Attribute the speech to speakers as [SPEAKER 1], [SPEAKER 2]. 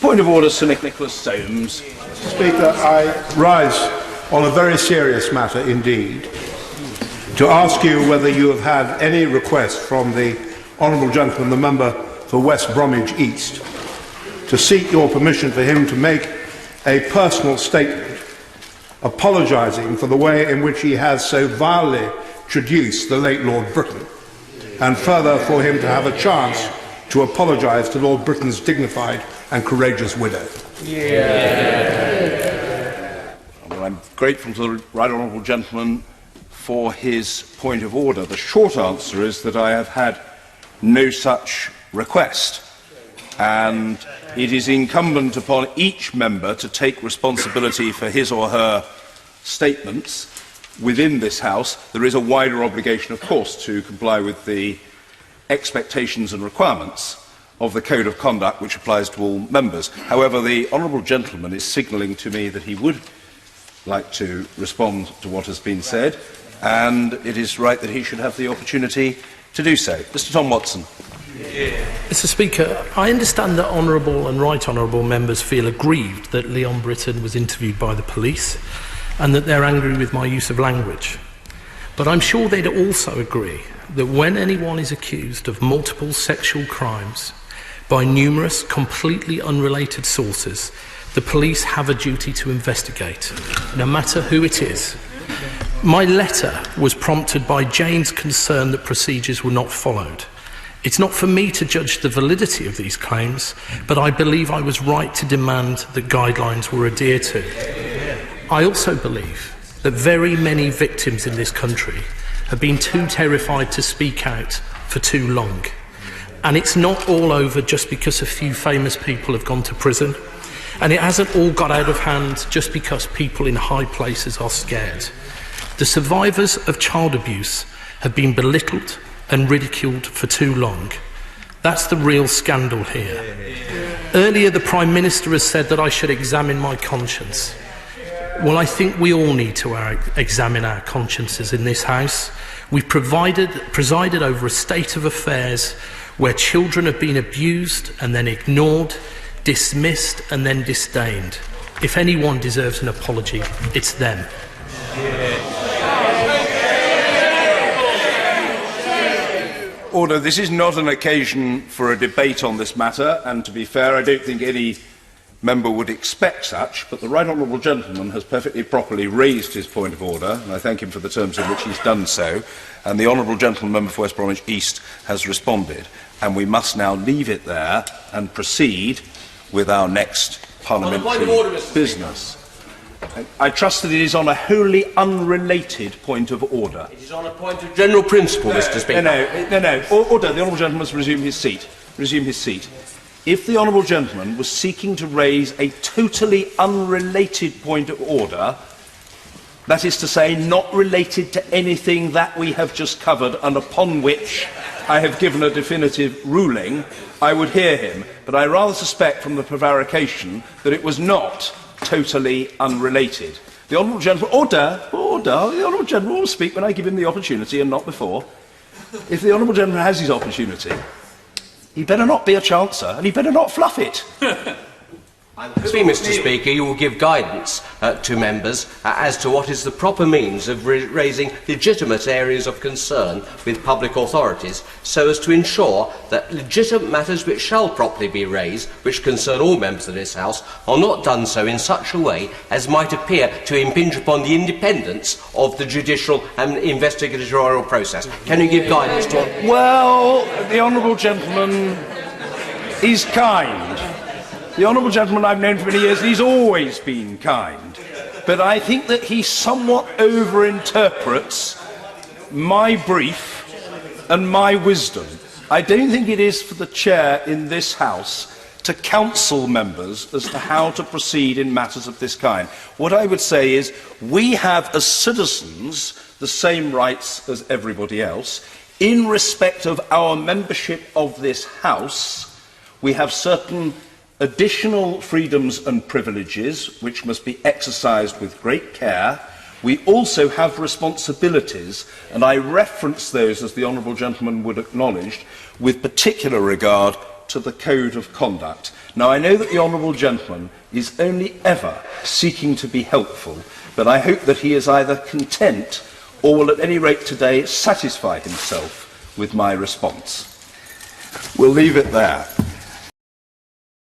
[SPEAKER 1] Point of order, Sir Nicholas Soames.
[SPEAKER 2] Speaker, I rise on a very serious matter indeed to ask you whether you have had any request from the honourable gentleman, the member for West Bromwich East, to seek your permission for him to make a personal statement apologising for the way in which he has so vilely traduced the late Lord Britton, and further for him to have a chance to apologise to Lord Britton's dignified and courageous widow.
[SPEAKER 1] Well, I'm grateful to the right honourable gentleman for his point of order. The short answer is that I have had no such request, and it is incumbent upon each member to take responsibility for his or her statements within this House. There is a wider obligation, of course, to comply with the expectations and requirements of the Code of Conduct, which applies to all members. However, the honourable gentleman is signalling to me that he would like to respond to what has been said, and it is right that he should have the opportunity to do so. Mr. Tom Watson.
[SPEAKER 3] Mr. Speaker, I understand that honourable and right honourable members feel aggrieved that Leon Britton was interviewed by the police and that they're angry with my use of language. But I'm sure they'd also agree that when anyone is accused of multiple sexual crimes by numerous completely unrelated sources, the police have a duty to investigate, no matter who it is. My letter was prompted by Jane's concern that procedures were not followed. It's not for me to judge the validity of these claims, but I believe I was right to demand that guidelines were adhered to. I also believe that very many victims in this country have been too terrified to speak out for too long. And it's not all over just because a few famous people have gone to prison. And it hasn't all got out of hand just because people in high places are scared. The survivors of child abuse have been belittled and ridiculed for too long. That's the real scandal here. Earlier, the Prime Minister has said that I should examine my conscience. Well, I think we all need to examine our consciences in this House. We've presided over a state of affairs where children have been abused and then ignored, dismissed and then disdained. If anyone deserves an apology, it's them.
[SPEAKER 1] Order. This is not an occasion for a debate on this matter, and to be fair, I don't think any member would expect such, but the right honourable gentleman has perfectly properly raised his point of order, and I thank him for the terms in which he's done so, and the honourable gentleman member for West Bromwich East has responded, and we must now leave it there and proceed with our next parliamentary business. I trust that it is on a wholly unrelated point of order.
[SPEAKER 4] It is on a point of general principle, Mr. Speaker.
[SPEAKER 1] No. Order. The honourable gentleman must resume his seat. If the honourable gentleman was seeking to raise a totally unrelated point of order, that is to say, not related to anything that we have just covered and upon which I have given a definitive ruling, I would hear him. But I rather suspect from the prevarication that it was not totally unrelated. The honourable gentleman... Order! The honourable gentleman will speak when I give him the opportunity and not before. If the honourable gentleman has his opportunity, he better not be a chancer, and he better not fluff it.
[SPEAKER 4] I'm hoping, Mr. Speaker, you will give guidance to members as to what is the proper means of raising legitimate areas of concern with public authorities, so as to ensure that legitimate matters which shall properly be raised, which concern all members of this House, are not done so in such a way as might appear to impinge upon the independence of the judicial and investigatorial process. Can you give guidance to...
[SPEAKER 1] Well, the honourable gentleman is kind. The honourable gentleman I've known for many years, and he's always been kind. But I think that he somewhat overinterprets my brief and my wisdom. I don't think it is for the chair in this House to counsel members as to how to proceed in matters of this kind. What I would say is we have, as citizens, the same rights as everybody else. In respect of our membership of this House, we have certain additional freedoms and privileges which must be exercised with great care. We also have responsibilities, and I reference those, as the honourable gentleman would acknowledge, with particular regard to the Code of Conduct. Now, I know that the Honourable Gentleman is only ever seeking to be helpful, but I hope that he is either content or will at any rate today satisfy himself with my response. We'll leave it there.